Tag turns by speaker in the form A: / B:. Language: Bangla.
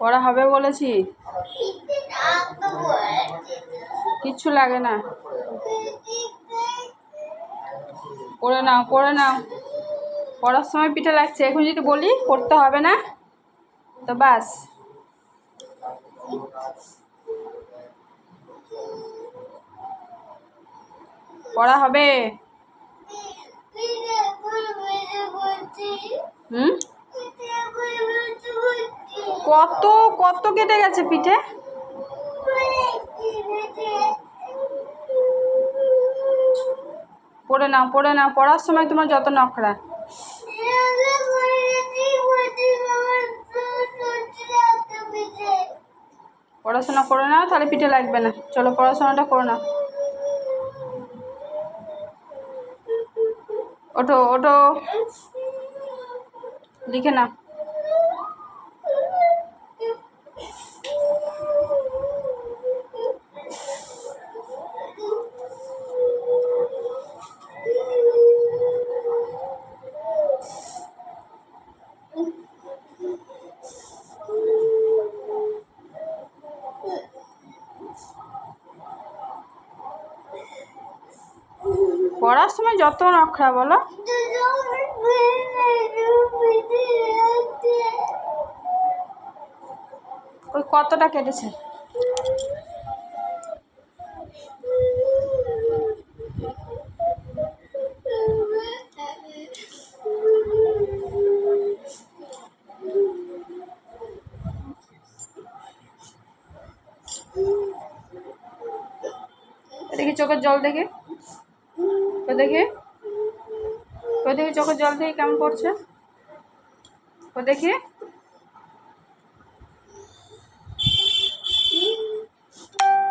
A: পড়া হবে বলেছি, কিচ্ছু লাগে না, করে নাও করে নাও। পড়ার সময় পিঠে লাগছে, এখন যদি বলি করতে হবে না তো বাস। পড়া হবে। কত কত কেটে গেছে পিঠে। পড়ে নাও পড়ে নাও, পড়ার সময় তোমার যত নখরা। পড়াশোনা করে নাও, তাহলে পিঠে লাগবে না। চলো পড়াশোনাটা করে নাও। ওঠো ওঠো, লিখে নাও। পড়ার সময় যত নখরা বলো। ওই কতটা কেটেছে। দেখি চোখের জল দেখি, দেখি দেখি চোখের জল দেখি কেমন পড়ছে, দেখি।